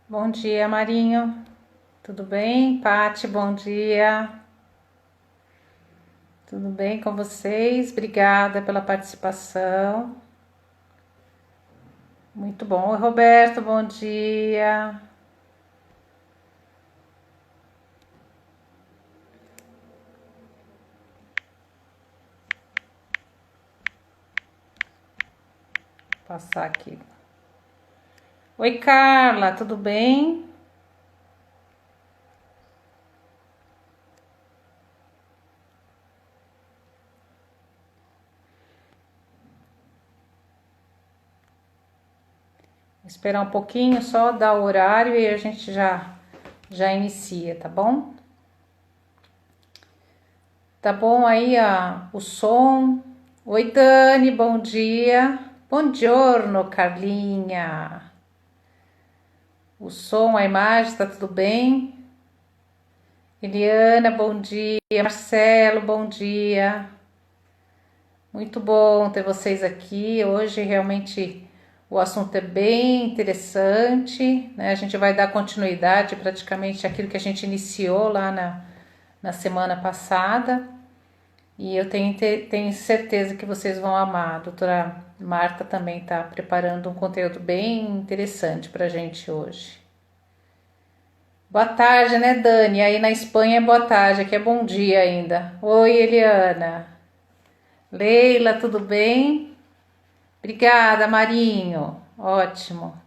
Bom dia, Marinho. Tudo bem? Pati, bom dia. Tudo bem com vocês? Obrigada pela participação. Muito bom. Oi, Roberto, bom dia. Vou passar aqui. Oi, Carla, tudo bem? Vou esperar um pouquinho, só dar o horário e a gente já inicia, tá bom? Tá bom aí o som? Oi, Dani, bom dia. Bom giorno, Carlinha. O som, a imagem, tá tudo bem? Eliana, bom dia. Marcelo, bom dia. Muito bom ter vocês aqui. Hoje realmente o assunto é bem interessante, né? A gente vai dar continuidade praticamente àquilo que a gente iniciou lá na semana passada. E eu tenho certeza que vocês vão amar. A doutora Marta também está preparando um conteúdo bem interessante para a gente hoje. Boa tarde, né, Dani? Aí na Espanha é boa tarde, aqui é bom dia ainda. Oi, Eliana. Leila, tudo bem? Obrigada, Marinho. Ótimo.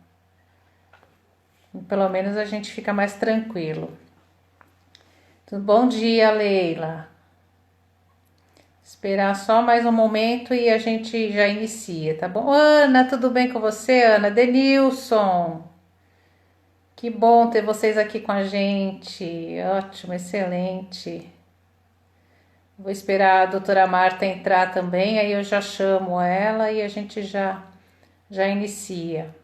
Pelo menos a gente fica mais tranquilo. Bom dia, Leila. Esperar só mais um momento e a gente já inicia, tá bom? Ana, tudo bem com você, Ana? Denilson. Que bom ter vocês aqui com a gente. Ótimo, excelente. Vou esperar a doutora Marta entrar também, aí eu já chamo ela e a gente já inicia.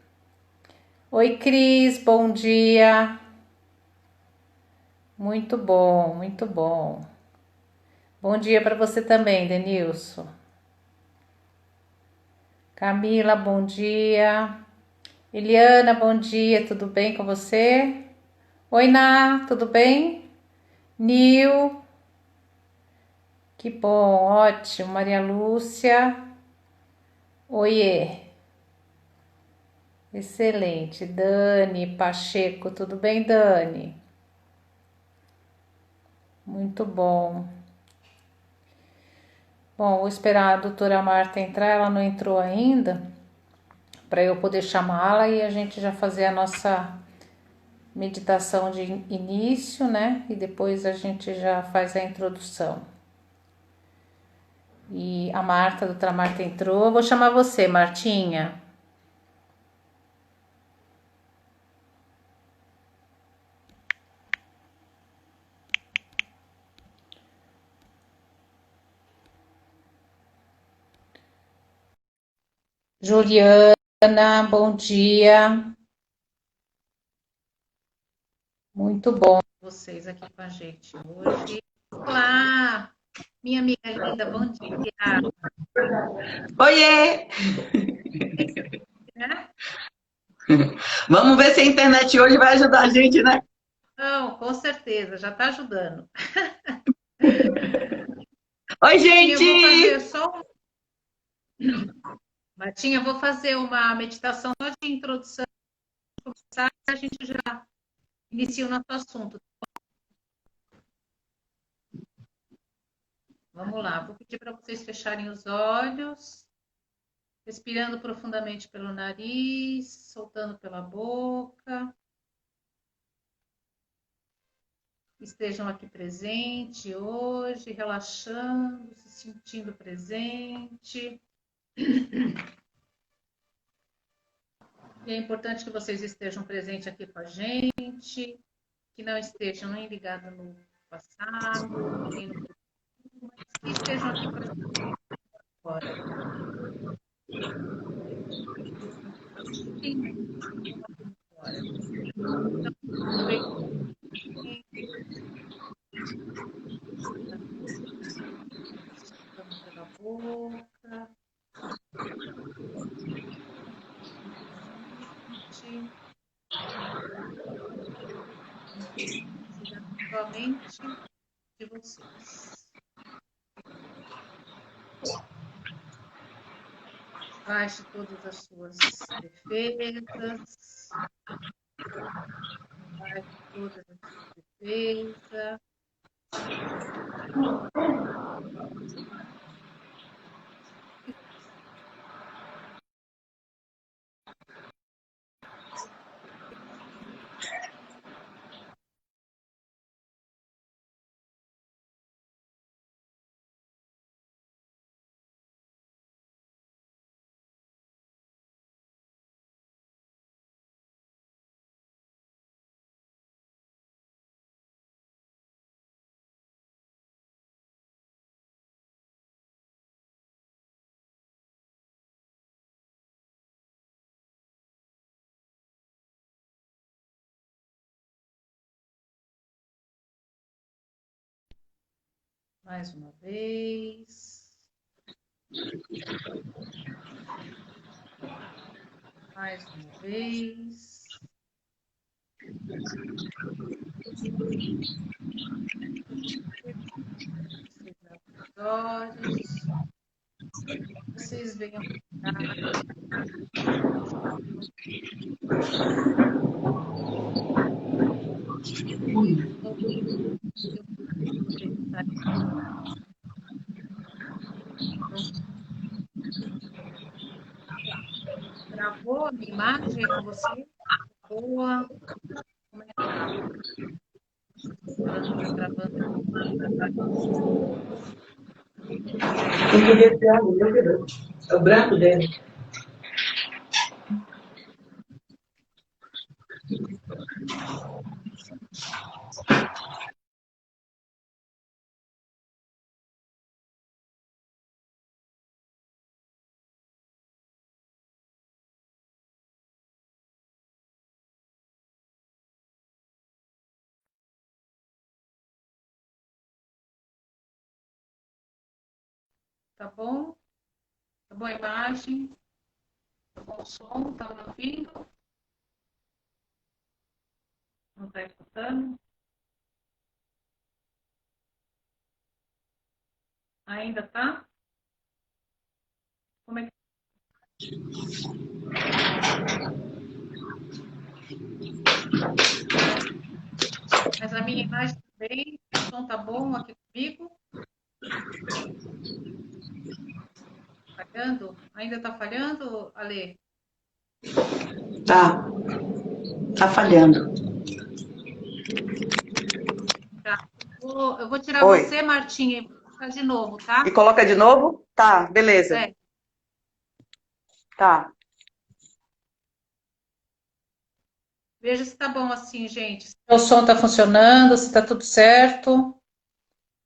Oi, Cris, bom dia. Muito bom, muito bom. Bom dia para você também, Denilson. Camila, bom dia. Eliana, bom dia, tudo bem com você? Oi, Ná, tudo bem? Nil, que bom, ótimo. Maria Lúcia, oiê. Excelente. Dani Pacheco, tudo bem, Dani? Muito bom. Bom, vou esperar a doutora Marta entrar, ela não entrou ainda, para eu poder chamá-la e a gente já fazer a nossa meditação de início, né? E depois a gente já faz a introdução. E a doutora Marta entrou. Eu vou chamar você, Martinha. Juliana, bom dia. Muito bom vocês aqui com a gente hoje. Olá, minha amiga linda, bom dia. Oiê! Né? Vamos ver se a internet hoje vai ajudar a gente, né? Não, com certeza, já está ajudando. Oi, Martinha, eu vou fazer gente! só Martinha, eu vou fazer uma meditação só de introdução, começar, a gente já inicia o nosso assunto. Vamos lá, vou pedir para vocês fecharem os olhos, respirando profundamente pelo nariz, soltando pela boca. Estejam aqui presente hoje, relaxando, se sentindo presente. E é importante que vocês estejam presentes aqui com a gente, que não estejam nem ligados no passado, nem no futuro, mas que estejam aqui com a gente agora. Sim, agora. Então, aproveite pela boca. Mente. Cuidar somente de vocês. Baixe todas as suas defesas. Baixe todas as suas defesas. Mais uma vez. Mais uma vez. Fechar os olhos. Vocês venham ficar. Gravou a minha imagem aí com você? Boa. Como é que tá? Tá gravando. Tem que ver se é o branco dele. Tá bom? Tá bom a imagem? Tá bom o som? Tá me ouvindo? Não tá escutando? Ainda tá? Como é que... Mas a minha imagem também, o som tá bom aqui comigo? Falhando? Ainda tá falhando, Ale? Tá. Tá falhando. Tá. Eu vou tirar Oi. você, Martinha, e vou colocar de novo, tá? E coloca de novo? Tá, beleza. É. Tá. Veja se tá bom assim, gente. Se o som tá funcionando, se tá tudo certo.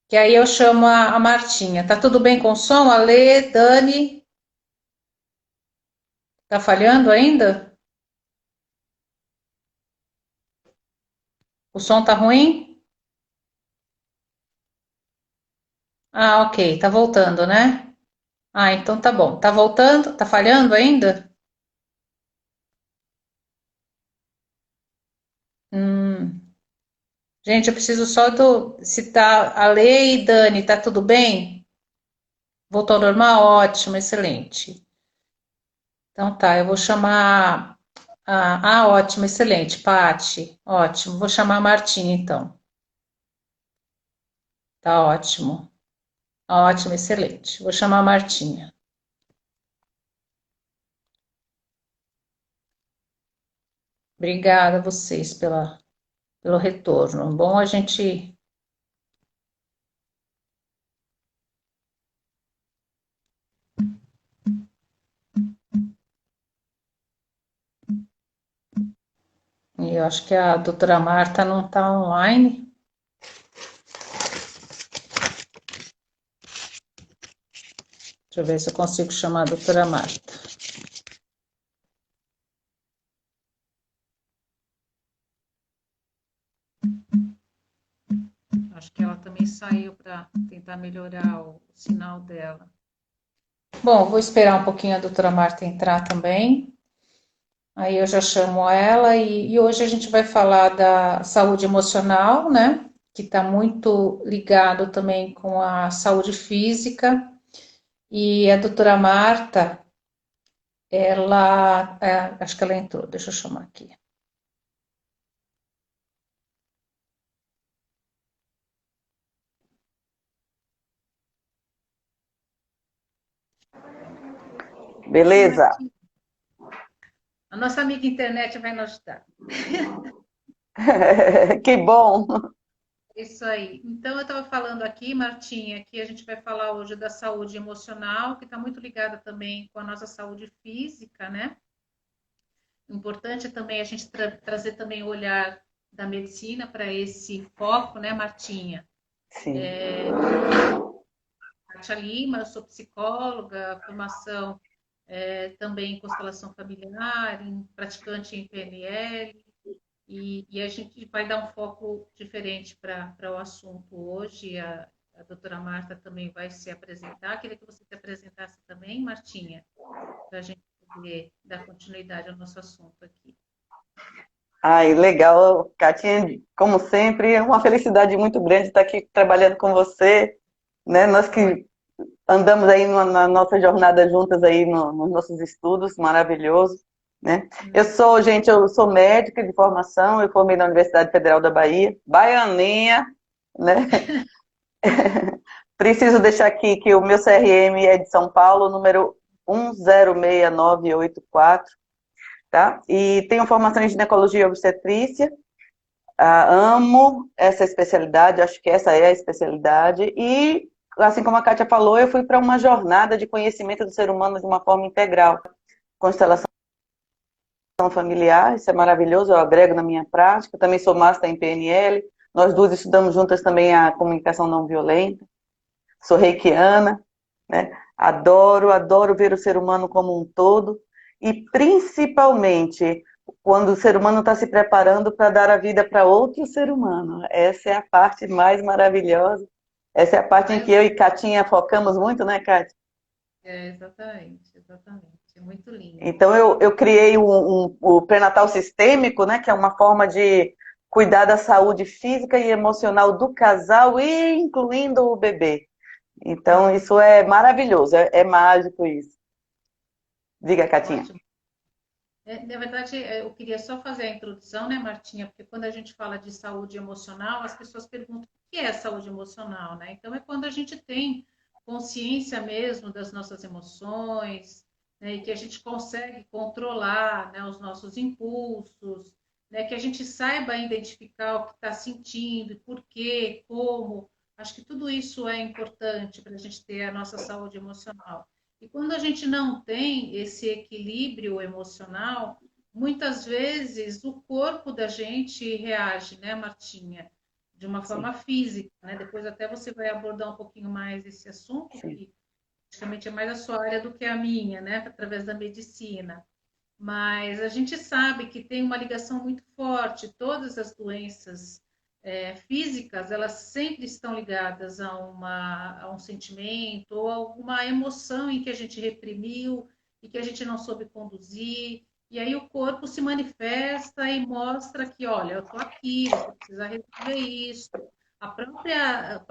Que aí eu chamo a Martinha. Tá tudo bem com o som? Ale, Dani? Tá falhando ainda? O som tá ruim? Ah, ok. Tá voltando, né? Ah, então tá bom. Tá voltando? Tá falhando ainda? Hum. Gente, eu preciso só do. Se tá. Ale e Dani, tá tudo bem? Voltou ao normal? Ótimo, excelente. Então tá, eu vou chamar. Ótimo, excelente. Pati, ótimo. Vou chamar a Martinha então. Tá ótimo. Ótimo, excelente. Vou chamar a Martinha. Obrigada a vocês pelo retorno. Bom, a gente. Eu acho que a doutora Marta não está online. Deixa eu ver se eu consigo chamar a doutora Marta. Acho que ela também saiu para tentar melhorar o sinal dela. Bom, vou esperar um pouquinho a doutora Marta entrar também. Aí eu já chamo ela e hoje a gente vai falar da saúde emocional, né? Que está muito ligado também com a saúde física. E a doutora Marta, acho que ela entrou, deixa eu chamar aqui. Oi, Beleza. Martinha. A nossa amiga internet vai nos ajudar. Que bom. Isso aí. Então, eu estava falando aqui, Martinha, que a gente vai falar hoje da saúde emocional, que está muito ligada também com a nossa saúde física, né? Importante também a gente trazer também o olhar da medicina para esse foco, né, Martinha? Sim. Kátia Lima, eu sou psicóloga, formação também em constelação familiar, praticante em PNL, e a gente vai dar um foco diferente para o assunto hoje. A doutora Marta também vai se apresentar. Queria que você se apresentasse também, Martinha, para a gente poder dar continuidade ao nosso assunto aqui. Ai, legal, Katinha, como sempre, é uma felicidade muito grande estar aqui trabalhando com você, né? Nós que andamos aí na nossa jornada juntas aí nos nossos estudos, maravilhoso, né? Eu sou médica de formação, eu formei na Universidade Federal da Bahia, baianinha, né? Preciso deixar aqui que o meu CRM é de São Paulo, número 106984, tá? E tenho formação em ginecologia e obstetrícia. Amo essa especialidade, acho que essa é a especialidade. E, assim como a Kátia falou, eu fui para uma jornada de conhecimento do ser humano de uma forma integral. Constelação familiar, isso é maravilhoso, eu agrego na minha prática. Também sou master em PNL. Nós duas estudamos juntas também a comunicação não violenta. Sou reikiana, né? Adoro ver o ser humano como um todo e principalmente quando o ser humano está se preparando para dar a vida para outro ser humano. Essa é a parte mais maravilhosa. Essa é a parte em que eu e Catinha focamos muito, né, Cátia? Exatamente, exatamente. É muito lindo. Então eu criei o pré-natal sistêmico, né, que é uma forma de cuidar da saúde física e emocional do casal e incluindo o bebê. Então, isso é maravilhoso, é mágico isso. Diga, Catinha. Ótimo. Na verdade, eu queria só fazer a introdução, né, Martinha? Porque quando a gente fala de saúde emocional, as pessoas perguntam o que é saúde emocional, né? Então, é quando a gente tem consciência mesmo das nossas emoções, né, e que a gente consegue controlar, né, os nossos impulsos, né, que a gente saiba identificar o que está sentindo, por quê, como. Acho que tudo isso é importante para a gente ter a nossa saúde emocional. E quando a gente não tem esse equilíbrio emocional, muitas vezes o corpo da gente reage, né, Martinha? De uma Sim, forma física, né? Depois até você vai abordar um pouquinho mais esse assunto, sim, que praticamente é mais a sua área do que a minha, né? Através da medicina. Mas a gente sabe que tem uma ligação muito forte, todas as doenças físicas, elas sempre estão ligadas a um sentimento ou a alguma emoção em que a gente reprimiu e que a gente não soube conduzir. E aí o corpo se manifesta e mostra que, olha, eu estou aqui, você precisa resolver isso. A própria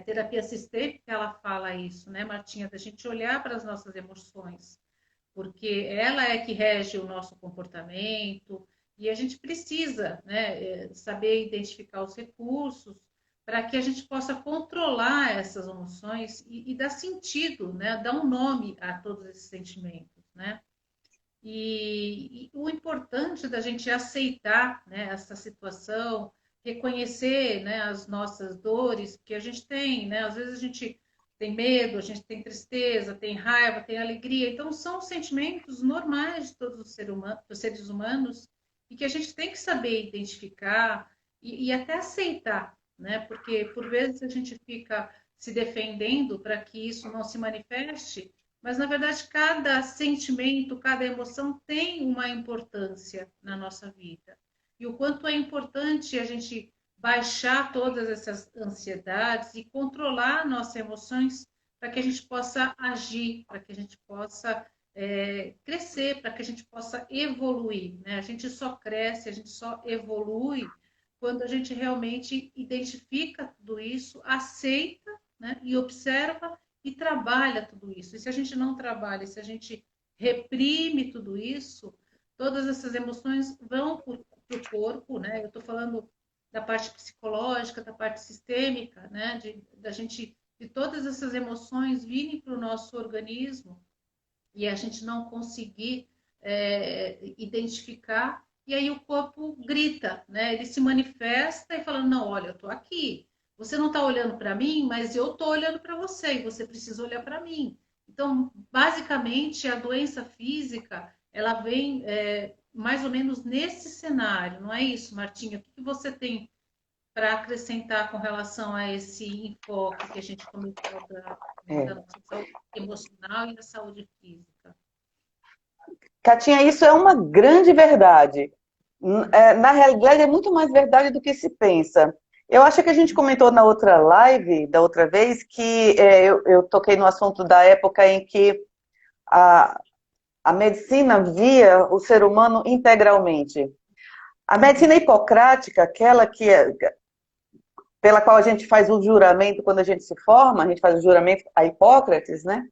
terapia sistêmica, ela fala isso, né, Martinha? Da gente olhar para as nossas emoções porque ela é que rege o nosso comportamento e a gente precisa, né, saber identificar os recursos para que a gente possa controlar essas emoções e dar sentido, né, dar um nome a todos esses sentimentos, né? E o importante da gente aceitar, né, essa situação, reconhecer, né, as nossas dores, que a gente tem, né? Às vezes a gente tem medo, a gente tem tristeza, tem raiva, tem alegria. Então são sentimentos normais de todos os seres humanos e que a gente tem que saber identificar e até aceitar, né? Porque por vezes a gente fica se defendendo para que isso não se manifeste, mas, na verdade, cada sentimento, cada emoção tem uma importância na nossa vida. E o quanto é importante a gente baixar todas essas ansiedades e controlar nossas emoções para que a gente possa agir, para que a gente possa crescer, para que a gente possa evoluir, né? A gente só cresce, a gente só evolui quando a gente realmente identifica tudo isso, aceita, né? E observa e trabalha tudo isso. E se a gente não trabalha, se a gente reprime tudo isso, todas essas emoções vão para o corpo, né? Eu estou falando da parte psicológica, da parte sistêmica, né? Da gente, de todas essas emoções virem para o nosso organismo e a gente não conseguir identificar, e aí o corpo grita, né? Ele se manifesta e fala, não, olha, eu estou aqui. Você não está olhando para mim, mas eu estou olhando para você e você precisa olhar para mim. Então, basicamente, a doença física, ela vem mais ou menos nesse cenário, não é isso, Martinha? O que você tem para acrescentar com relação a esse enfoque que a gente comentou da nossa saúde emocional e da saúde física? Catinha, isso é uma grande verdade. Na realidade, é muito mais verdade do que se pensa. Eu acho que a gente comentou na outra live, da outra vez, que eu toquei no assunto da época em que a, a medicina via o ser humano integralmente. A medicina hipocrática, aquela pela qual a gente faz o juramento quando a gente se forma, a gente faz o juramento a Hipócrates, né?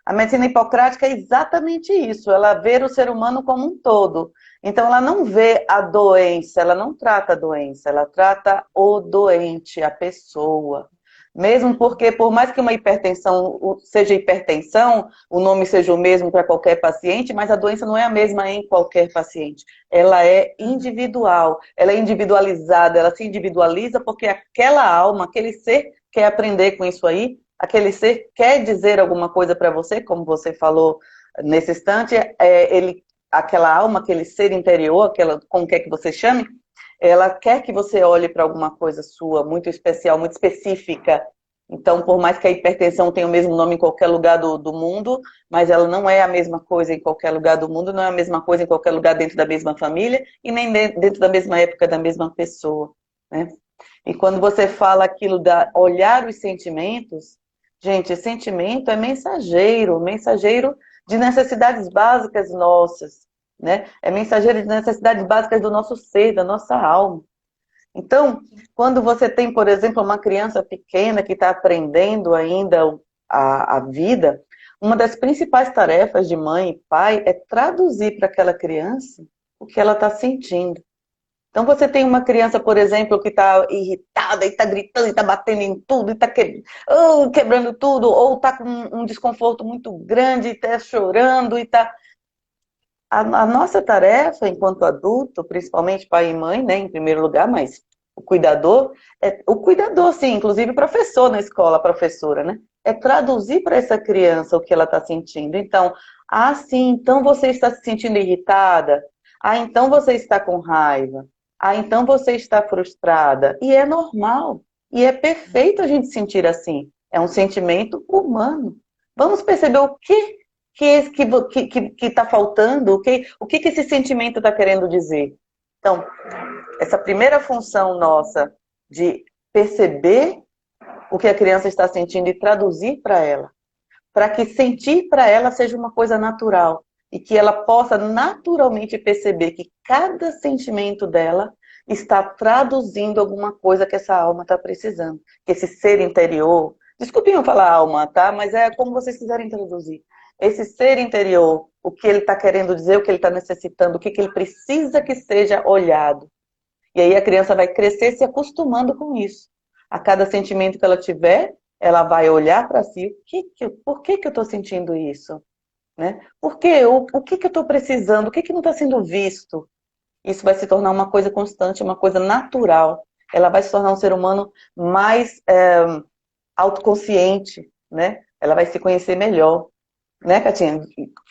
A medicina hipocrática é exatamente isso, ela vê o ser humano como um todo. Então, ela não vê a doença, ela não trata a doença, ela trata o doente, a pessoa. Mesmo porque, por mais que uma hipertensão seja hipertensão, o nome seja o mesmo para qualquer paciente, mas a doença não é a mesma em qualquer paciente. Ela é individual, ela é individualizada, ela se individualiza porque aquela alma, aquele ser quer aprender com isso aí, aquele ser quer dizer alguma coisa para você, como você falou nesse instante, aquela alma, aquele ser interior, como quer que você chame, ela quer que você olhe para alguma coisa sua, muito especial, muito específica. Então, por mais que a hipertensão tenha o mesmo nome em qualquer lugar do mundo, mas ela não é a mesma coisa em qualquer lugar do mundo, não é a mesma coisa em qualquer lugar dentro da mesma família e nem dentro da mesma época da mesma pessoa, né? E quando você fala aquilo da olhar os sentimentos, gente, sentimento é mensageiro, mensageiro de necessidades básicas nossas, né? É mensageiro de necessidades básicas do nosso ser, da nossa alma. Então, quando você tem, por exemplo, uma criança pequena que está aprendendo ainda a vida, uma das principais tarefas de mãe e pai é traduzir para aquela criança o que ela está sentindo. Então você tem uma criança, por exemplo, que está irritada e está gritando, e está batendo em tudo, e está quebrando tudo, ou está com um desconforto muito grande, e está chorando, e está... A nossa tarefa, enquanto adulto, principalmente pai e mãe, né, em primeiro lugar, mas o cuidador, sim, inclusive professor na escola, professora, né, é traduzir para essa criança o que ela está sentindo. Então, sim, então você está se sentindo irritada? Então você está com raiva? Então você está frustrada? E é normal, e é perfeito a gente sentir assim. É um sentimento humano. Vamos perceber o que está faltando, o que esse sentimento está querendo dizer. Então, essa primeira função nossa de perceber o que a criança está sentindo e traduzir para ela, para que sentir para ela seja uma coisa natural e que ela possa naturalmente perceber que cada sentimento dela está traduzindo alguma coisa que essa alma está precisando, que esse ser interior, desculpem eu falar alma, tá? Mas é como vocês quiserem traduzir. Esse ser interior, o que ele está querendo dizer, o que ele está necessitando, o que ele precisa que seja olhado. E aí a criança vai crescer se acostumando com isso. A cada sentimento que ela tiver, ela vai olhar para si, por que eu estou sentindo isso? Né? Por quê? O que eu estou precisando? O que não está sendo visto? Isso vai se tornar uma coisa constante, uma coisa natural. Ela vai se tornar um ser humano mais autoconsciente, né? Ela vai se conhecer melhor. Né, Catinha?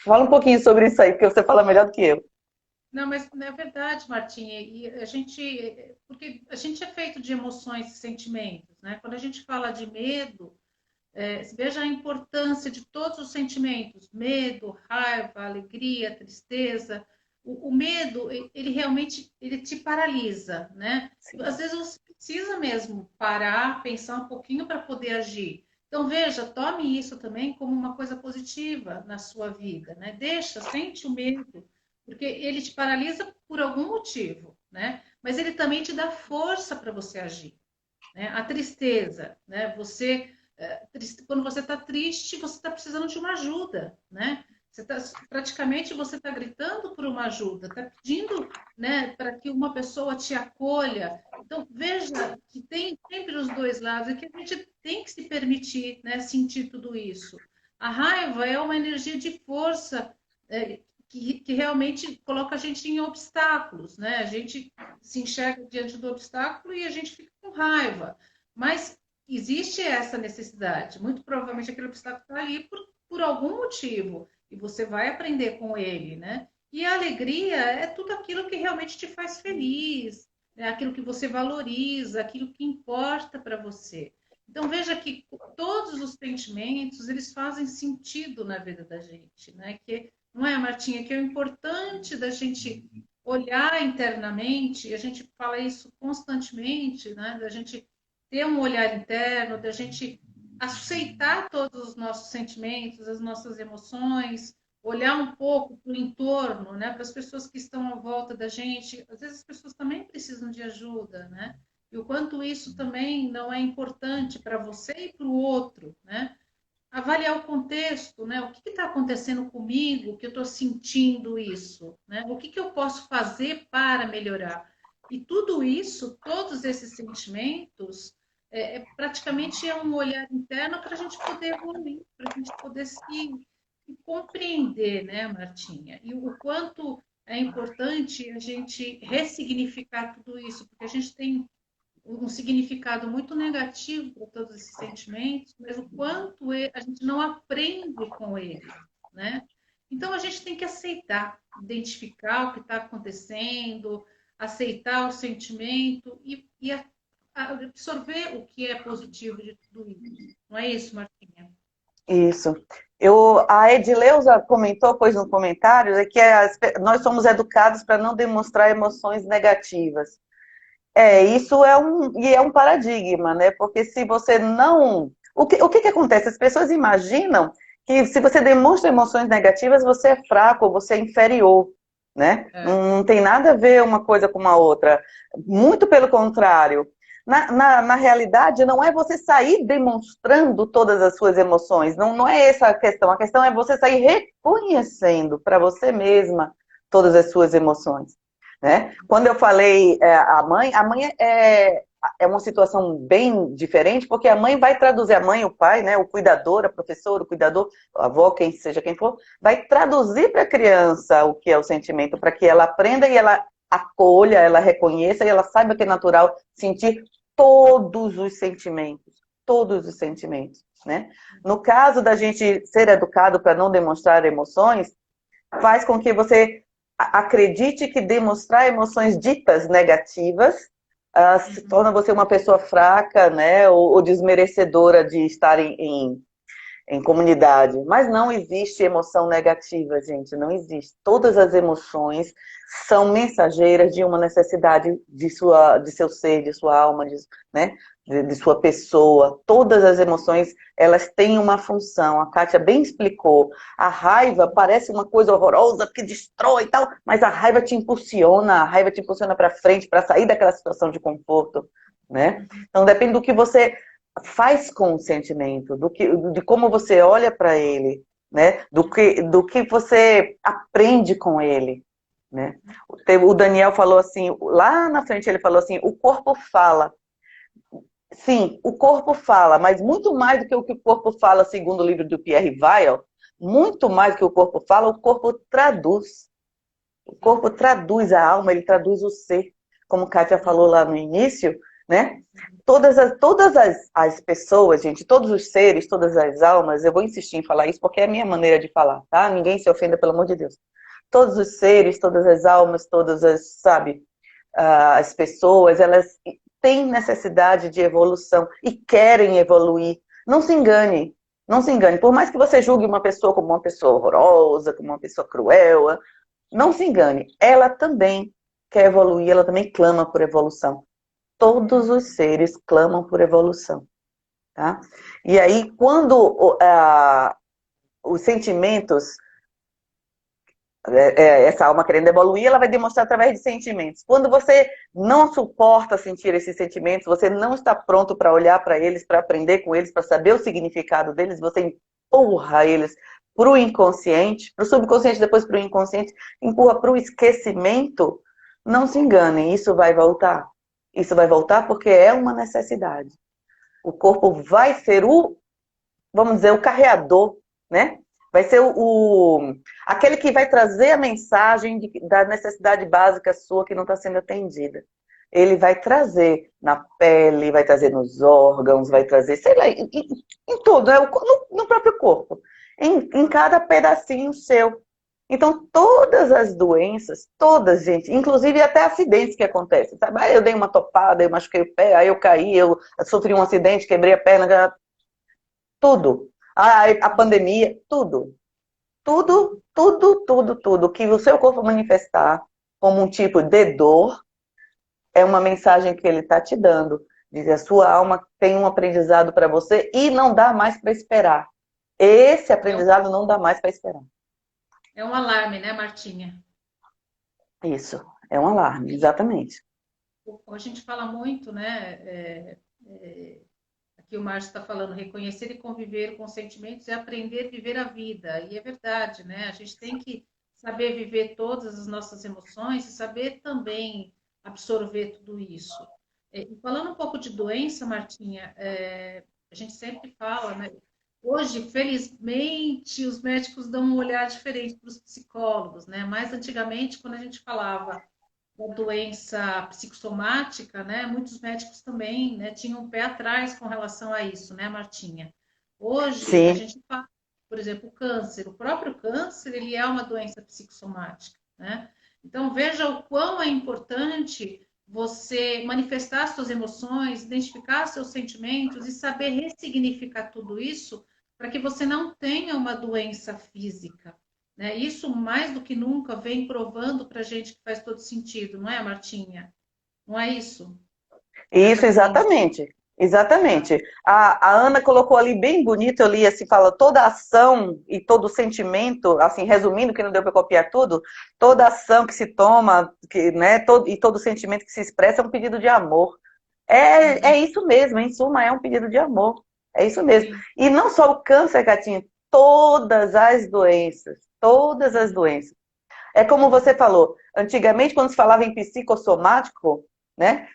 Fala um pouquinho sobre isso aí, porque você fala melhor do que eu. Não, mas é verdade, Martinha. E porque a gente é feito de emoções e sentimentos, né? Quando a gente fala de medo, veja a importância de todos os sentimentos: medo, raiva, alegria, tristeza. O medo, ele realmente ele te paralisa, né? Sim. Às vezes você precisa mesmo parar, pensar um pouquinho para poder agir. Então, veja, tome isso também como uma coisa positiva na sua vida, né? Sente o medo, porque ele te paralisa por algum motivo, né? Mas ele também te dá força para você agir, né? A tristeza, né? Quando você está triste, você está precisando de uma ajuda, né? Praticamente você está gritando por uma ajuda, está pedindo, né, para que uma pessoa te acolha. Então, veja que tem sempre os dois lados e que a gente tem que se permitir, né, sentir tudo isso. A raiva é uma energia de força, que realmente coloca a gente em obstáculos, né? A gente se enxerga diante do obstáculo e a gente fica com raiva. Mas existe essa necessidade. Muito provavelmente aquele obstáculo está ali por algum motivo e você vai aprender com ele, né? E a alegria é tudo aquilo que realmente te faz feliz, é aquilo que você valoriza, aquilo que importa para você. Então veja que todos os sentimentos eles fazem sentido na vida da gente, né? Que não é, Martinha, que é o importante da gente olhar internamente, e a gente fala isso constantemente, né? Da gente ter um olhar interno, da gente aceitar todos os nossos sentimentos, as nossas emoções, olhar um pouco para o entorno, né? Para as pessoas que estão à volta da gente. Às vezes as pessoas também precisam de ajuda, né? E o quanto isso também não é importante para você e para o outro, né? Avaliar o contexto, né? O que está acontecendo comigo que eu estou sentindo isso, né? O que eu posso fazer para melhorar? E tudo isso, todos esses sentimentos, praticamente é um olhar interno para a gente poder evoluir, para a gente poder se compreender, né, Martinha? E o quanto é importante a gente ressignificar tudo isso, porque a gente tem um significado muito negativo para todos esses sentimentos, mas o quanto a gente não aprende com eles, né? Então a gente tem que aceitar, identificar o que está acontecendo, aceitar o sentimento e absorver o que é positivo de tudo isso. Não é isso, Martinha? Isso. A Edileuza comentou, pois, no comentário, que nós somos educados para não demonstrar emoções negativas. Isso é um paradigma, né? Porque se você não... O que acontece? As pessoas imaginam que se você demonstra emoções negativas, você é fraco, você é inferior, né? Não tem nada a ver uma coisa com a outra. Muito pelo contrário. Na realidade, não é você sair demonstrando todas as suas emoções. Não é essa a questão. A questão é você sair reconhecendo para você mesma todas as suas emoções. Né? Quando eu falei a mãe é uma situação bem diferente, porque a mãe vai traduzir, a mãe, o pai, né, o cuidador, a professora, o cuidador, a avó, quem seja quem for, vai traduzir para a criança o que é o sentimento, para que ela aprenda e ela acolha, ela reconheça e ela saiba que é natural sentir todos os sentimentos, né? No caso da gente ser educado para não demonstrar emoções, faz com que você acredite que demonstrar emoções ditas negativas se torna você uma pessoa fraca, né, ou desmerecedora de estar em comunidade. Mas não existe emoção negativa, gente, não existe. Todas as emoções são mensageiras de uma necessidade de seu ser, de sua alma, né, de sua pessoa. Todas as emoções, elas têm uma função. A Kátia bem explicou. A raiva parece uma coisa horrorosa, que destrói e tal, mas a raiva te impulsiona para frente, para sair daquela situação de conforto, né? Então depende do que você faz com o sentimento, de como você olha para ele, né? Do que você aprende com ele, né? O Daniel falou assim, lá na frente ele falou assim, o corpo fala. Sim, o corpo fala, mas muito mais do que o corpo fala, segundo o livro do Pierre Weil, muito mais do que o corpo fala, o corpo traduz. O corpo traduz a alma, ele traduz o ser. Como Kátia falou lá no início, né? Todas as pessoas, gente, todos os seres, todas as almas, eu vou insistir em falar isso porque é a minha maneira de falar, tá? Ninguém se ofenda, pelo amor de Deus. Todos os seres, todas as almas, as pessoas, elas têm necessidade de evolução e querem evoluir. Não se engane, não se engane. Por mais que você julgue uma pessoa como uma pessoa horrorosa, como uma pessoa cruel, não se engane. Ela também quer evoluir, ela também clama por evolução. Todos os seres clamam por evolução. tá? E aí, quando os sentimentos, essa alma querendo evoluir, ela vai demonstrar através de sentimentos. Quando você não suporta sentir esses sentimentos, você não está pronto para olhar para eles, para aprender com eles, para saber o significado deles, você empurra eles para o inconsciente, para o subconsciente, depois para o inconsciente, empurra para o esquecimento, não se enganem, isso vai voltar. Isso vai voltar porque é uma necessidade. O corpo vai ser vamos dizer, o carreador, né? Vai ser aquele que vai trazer a mensagem da necessidade básica sua que não está sendo atendida. Ele vai trazer na pele, vai trazer nos órgãos, vai trazer, sei lá, em tudo, né? No próprio corpo. Em cada pedacinho seu. Então, todas as doenças, todas, gente, inclusive até acidentes que acontecem, sabe? Aí eu dei uma topada, eu machuquei o pé, aí eu caí, eu sofri um acidente, quebrei a perna, tudo. A pandemia, tudo. Tudo, tudo, tudo, tudo. Que o seu corpo manifestar como um tipo de dor é uma mensagem que ele está te dando. Diz, a sua alma tem um aprendizado para você e não dá mais para esperar. Esse aprendizado não dá mais para esperar. É um alarme, né, Martinha? Isso, é um alarme, exatamente. A gente fala muito, né? Aqui o Márcio está falando, reconhecer e conviver com sentimentos é aprender a viver a vida. E é verdade, né? A gente tem que saber viver todas as nossas emoções e saber também absorver tudo isso. E falando um pouco de doença, Martinha, a gente sempre fala, né? Hoje, felizmente, os médicos dão um olhar diferente para os psicólogos, né? Mais antigamente, quando a gente falava da doença psicossomática, né? Muitos médicos também, né, tinham um pé atrás com relação a isso, né, Martinha? Hoje, Sim. a gente fala, por exemplo, o câncer. O próprio câncer, ele é uma doença psicossomática, né? Então, veja o quão é importante você manifestar suas emoções, identificar seus sentimentos e saber ressignificar tudo isso para que você não tenha uma doença física, né? Isso, mais do que nunca, vem provando para a gente que faz todo sentido, não é, Martinha? Não é isso? Isso, exatamente. Exatamente. A Ana colocou ali bem bonito, eu li assim, fala toda ação e todo sentimento, assim, resumindo, que não deu para copiar tudo, toda ação que se toma, né, e todo sentimento que se expressa é um pedido de amor. É isso mesmo, em suma, é um pedido de amor. É isso mesmo. Sim. E não só o câncer, Gatinho, todas as doenças, todas as doenças. É como você falou, antigamente quando se falava em psicossomático, né?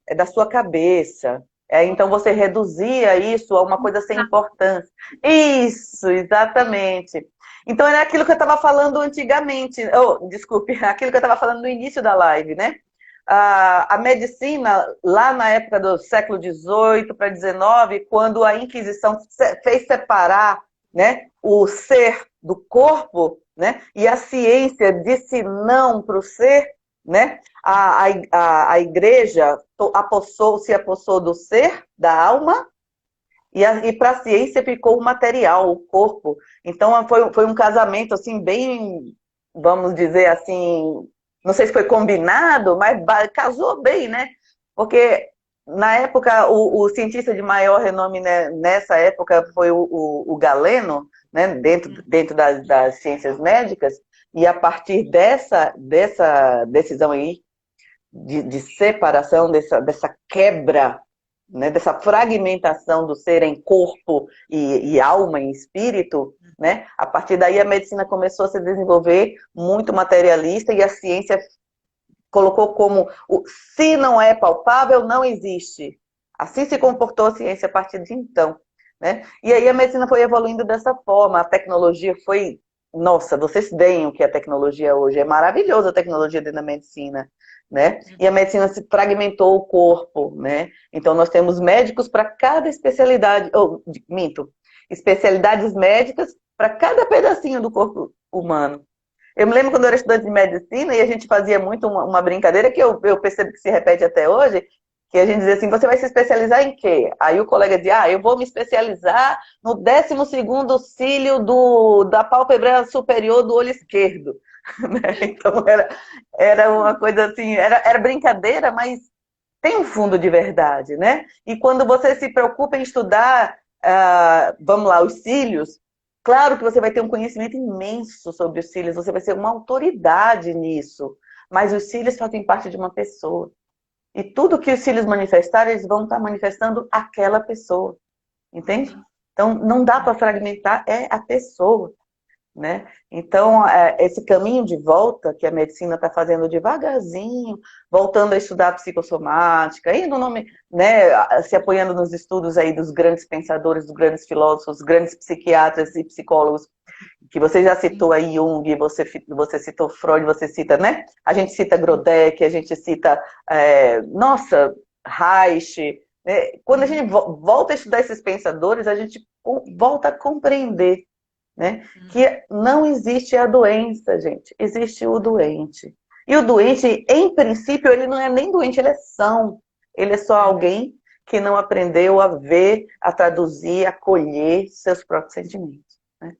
É da sua cabeça. Então você reduzia isso a uma coisa sem importância. Isso, exatamente. Então era aquilo que eu estava falando antigamente. Desculpe, aquilo que eu estava falando no início da live, né? A medicina, lá na época do século XVIII para XIX, quando a Inquisição fez separar, né, o ser do corpo, né, e a ciência disse não para o ser, né, a igreja se apossou do ser, da alma, e para a ciência ficou o material, o corpo. Então foi um casamento assim bem, vamos dizer assim, não sei se foi combinado, mas casou bem, né? Porque na época o cientista de maior renome, né, nessa época foi o Galeno, né, dentro das ciências médicas, e a partir dessa decisão aí de separação, dessa quebra, né, dessa fragmentação do ser em corpo e alma, em espírito, né, a partir daí a medicina começou a se desenvolver muito materialista e a ciência colocou como se não é palpável, não existe. Assim se comportou a ciência a partir de então, né? E aí a medicina foi evoluindo dessa forma, a tecnologia foi... Nossa, vocês veem o que é a tecnologia hoje, é maravilhosa a tecnologia dentro da medicina, né? E a medicina se fragmentou o corpo, né? Então nós temos médicos para cada especialidade, especialidades médicas para cada pedacinho do corpo humano. Eu me lembro quando eu era estudante de medicina e a gente fazia muito uma brincadeira que eu percebo que se repete até hoje, que a gente dizia assim, você vai se especializar em quê? Aí o colega dizia, eu vou me especializar no 12º cílio da pálpebra superior do olho esquerdo. Então era uma coisa assim, era brincadeira, mas tem um fundo de verdade, né? E quando você se preocupa em estudar, vamos lá, os cílios, claro que você vai ter um conhecimento imenso sobre os cílios, você vai ser uma autoridade nisso, mas os cílios fazem parte de uma pessoa. E tudo que os cílios manifestarem, eles vão estar manifestando aquela pessoa, entende? Então, não dá para fragmentar, é a pessoa, né? Então, esse caminho de volta que a medicina está fazendo devagarzinho, voltando a estudar a psicossomática, indo né, se apoiando nos estudos aí dos grandes pensadores, dos grandes filósofos, dos grandes psiquiatras e psicólogos, que você já citou aí Jung, você citou Freud, você cita, né? A gente cita Grodeck, a gente cita, nossa, Reich, né? Quando a gente volta a estudar esses pensadores, a gente volta a compreender, né? Que não existe a doença, gente. Existe o doente. E o doente, em princípio, ele não é nem doente, ele é são. Ele é só alguém que não aprendeu a ver, a traduzir, a colher seus próprios sentimentos. Né?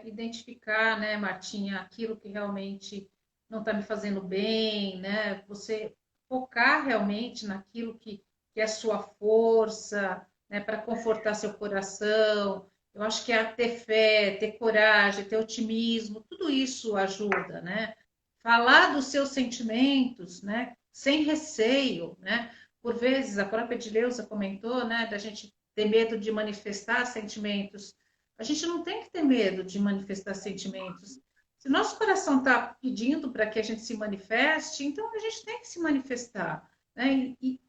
Identificar, né, Martinha, aquilo que realmente não está me fazendo bem, né? Você focar realmente naquilo que é sua força, né, para confortar seu coração. Eu acho que é ter fé, ter coragem, ter otimismo, tudo isso ajuda, né? Falar dos seus sentimentos, né? Sem receio, né? Por vezes, a própria Edileuza comentou, né? Da gente ter medo de manifestar sentimentos. A gente não tem que ter medo de manifestar sentimentos. Se nosso coração está pedindo para que a gente se manifeste, então a gente tem que se manifestar, né? E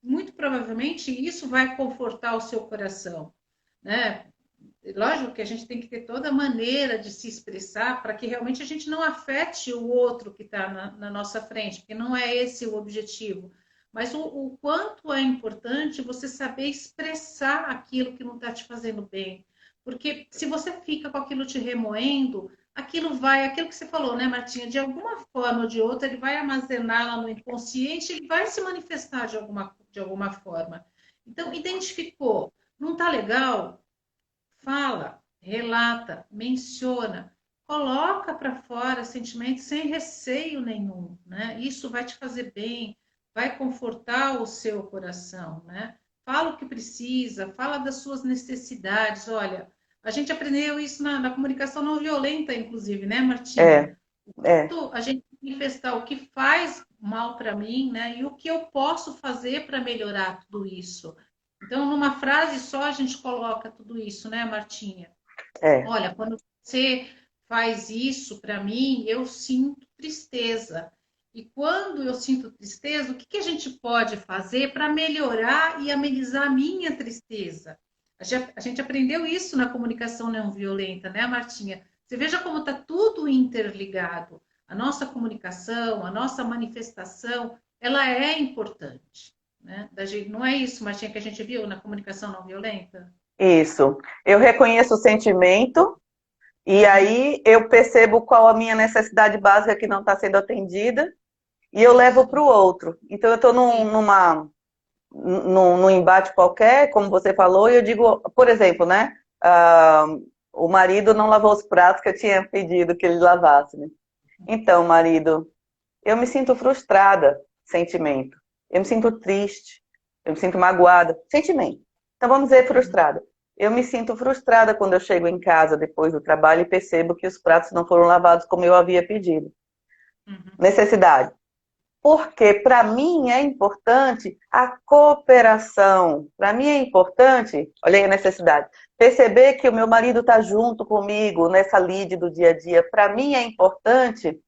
muito provavelmente isso vai confortar o seu coração, né? Lógico que a gente tem que ter toda maneira de se expressar para que realmente a gente não afete o outro que está na nossa frente, porque não é esse o objetivo. Mas o quanto é importante você saber expressar aquilo que não está te fazendo bem. Porque se você fica com aquilo te remoendo, aquilo que você falou, né, Martinha? De alguma forma ou de outra, ele vai armazenar lá no inconsciente, ele vai se manifestar de alguma forma. Então, identificou, não está legal? Fala, relata, menciona, coloca para fora sentimentos sem receio nenhum, né? Isso vai te fazer bem, vai confortar o seu coração, né? Fala o que precisa, fala das suas necessidades. Olha, a gente aprendeu isso na comunicação não violenta, inclusive, né, Martinha? A gente manifestar o que faz mal para mim, né? E o que eu posso fazer para melhorar tudo isso. Então, numa frase só, a gente coloca tudo isso, né, Martinha? Olha, quando você faz isso para mim, eu sinto tristeza. E quando eu sinto tristeza, o que a gente pode fazer para melhorar e amenizar a minha tristeza? A gente aprendeu isso na comunicação não violenta, né, Martinha? Você veja como está tudo interligado. A nossa comunicação, a nossa manifestação, ela é importante. Né? Não é isso, Martinha, que a gente viu na comunicação não violenta? Isso. Eu reconheço o sentimento e aí eu percebo qual a minha necessidade básica que não está sendo atendida e eu levo para o outro. Então eu estou num embate qualquer, como você falou, e eu digo, por exemplo, né? O marido não lavou os pratos que eu tinha pedido que ele lavasse. Né? Então, marido, eu me sinto frustrada, sentimento. Eu me sinto triste, eu me sinto magoada, sentimento. Então vamos dizer frustrada. Eu me sinto frustrada quando eu chego em casa depois do trabalho e percebo que os pratos não foram lavados como eu havia pedido. Necessidade. Porque para mim é importante a cooperação. Para mim é importante, olha aí a necessidade, perceber que o meu marido está junto comigo nessa lide do dia a dia. Para mim é importante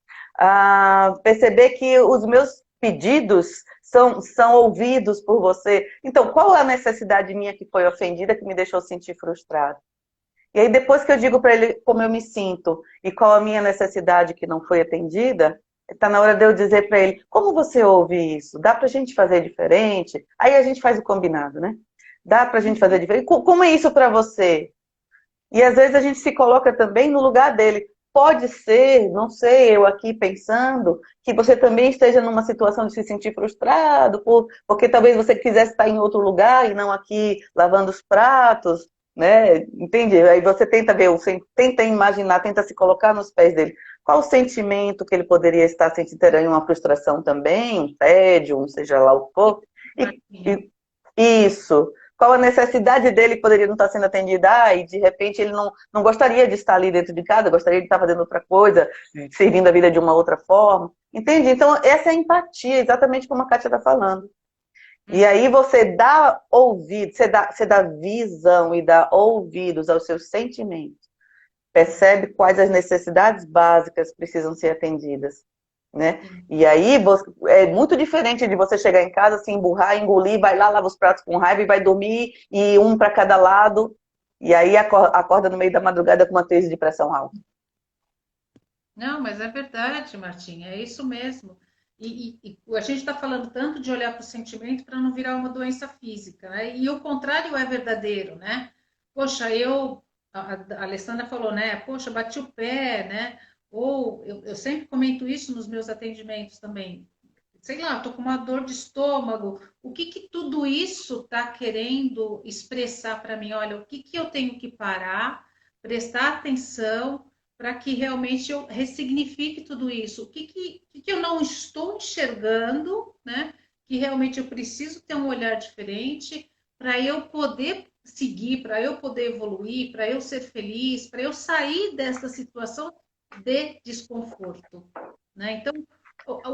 perceber que os meus pedidos são ouvidos por você. Então, qual é a necessidade minha que foi ofendida, que me deixou sentir frustrado? E aí, depois que eu digo para ele como eu me sinto e qual a minha necessidade que não foi atendida, está na hora de eu dizer para ele, como você ouve isso? Dá para a gente fazer diferente? Aí a gente faz o combinado, né? Dá para a gente fazer diferente? Como é isso para você? E às vezes a gente se coloca também no lugar dele. Pode ser, não sei, eu aqui pensando, que você também esteja numa situação de se sentir frustrado, porque talvez você quisesse estar em outro lugar e não aqui lavando os pratos, né? Entende? Aí você tenta ver, tenta imaginar, tenta se colocar nos pés dele. Qual o sentimento que ele poderia estar sentindo? Teria uma frustração também, um tédio, um seja lá o que for. E, isso. Qual a necessidade dele que poderia não estar sendo atendida? E de repente ele não gostaria de estar ali dentro de casa, gostaria de estar fazendo outra coisa, servindo a vida de uma outra forma. Entende? Então, essa é a empatia, exatamente como a Kátia está falando. E aí você dá ouvido, você dá visão e dá ouvidos aos seus sentimentos. Percebe quais as necessidades básicas precisam ser atendidas, né? E aí é muito diferente de você chegar em casa, se emburrar, engolir, vai lá, lava os pratos com raiva e vai dormir, e um para cada lado, e aí acorda no meio da madrugada com uma crise de pressão alta. Não, mas é verdade, Martinha, é isso mesmo. E a gente está falando tanto de olhar para o sentimento para não virar uma doença física, né? E o contrário é verdadeiro, né? Poxa, a Alessandra falou, né? Poxa, bati o pé, né? Ou eu sempre comento isso nos meus atendimentos também. Sei lá, estou com uma dor de estômago. O que tudo isso está querendo expressar para mim? Olha, o que eu tenho que parar, prestar atenção para que realmente eu ressignifique tudo isso. O que eu não estou enxergando, né? Que realmente eu preciso ter um olhar diferente para eu poder seguir, para eu poder evoluir, para eu ser feliz, para eu sair dessa situação de desconforto, né? Então,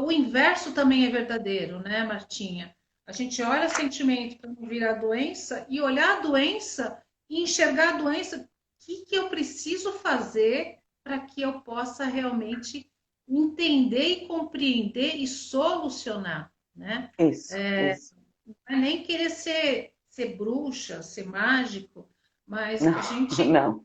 o inverso também é verdadeiro, né, Martinha? A gente olha sentimento para não virar doença e olhar a doença e enxergar a doença. O que eu preciso fazer para que eu possa realmente entender e compreender e solucionar, né? Isso. Não é nem querer ser bruxa, ser mágico, mas Não, a gente não.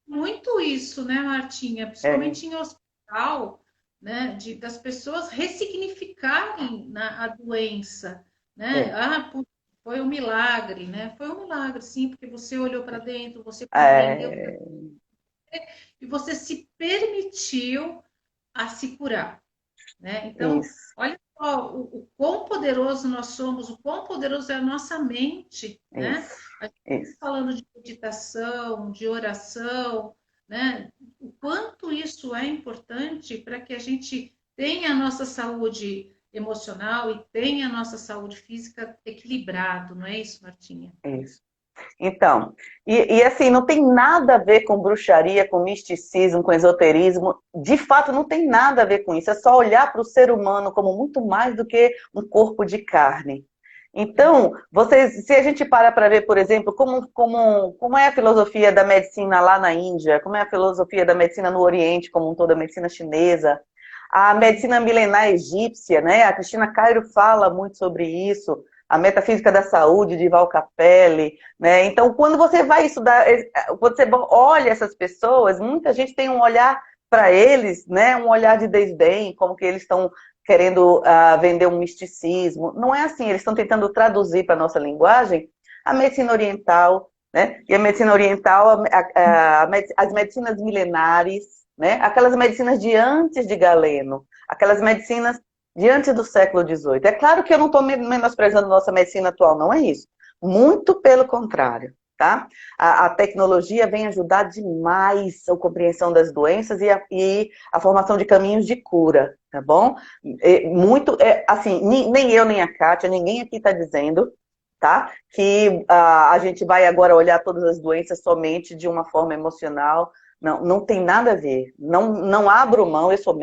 muito isso, né, Martinha? Principalmente em hospital, né? Das pessoas ressignificarem a doença, né? Foi um milagre, né? Foi um milagre, sim, porque você olhou para dentro, você compreendeu e você se permitiu a se curar, né? Então, Isso. olha só o quão poderoso nós somos, o quão poderoso é a nossa mente, né? A gente está falando de meditação, de oração, né? O quanto isso é importante para que a gente tenha a nossa saúde emocional e tenha a nossa saúde física equilibrado, não é isso, Martinha? Isso. Então, e assim, não tem nada a ver com bruxaria, com misticismo, com esoterismo. De fato, não tem nada a ver com isso. É só olhar para o ser humano como muito mais do que um corpo de carne. Então, se a gente para ver, por exemplo, como é a filosofia da medicina lá na Índia, como é a filosofia da medicina no Oriente, como um todo, a medicina chinesa, a medicina milenar egípcia, né? A Cristina Cairo fala muito sobre isso. A Metafísica da Saúde, de Val Capelli, né? Então, quando você vai estudar, quando você olha essas pessoas, muita gente tem um olhar para eles, né? Um olhar de desdém, como que eles estão querendo vender um misticismo. Não é assim, eles estão tentando traduzir para a nossa linguagem a medicina oriental, né? E a medicina oriental, as medicinas milenares, né? Aquelas medicinas de antes de Galeno, aquelas medicinas diante do século XVIII. É claro que eu não estou menosprezando nossa medicina atual, não é isso. Muito pelo contrário, tá? A tecnologia vem ajudar demais a compreensão das doenças e a formação de caminhos de cura, tá bom? Assim, nem eu, nem a Kátia, ninguém aqui está dizendo, tá? Que a gente vai agora olhar todas as doenças somente de uma forma emocional. Não, não tem nada a ver. Não abro mão, eu sou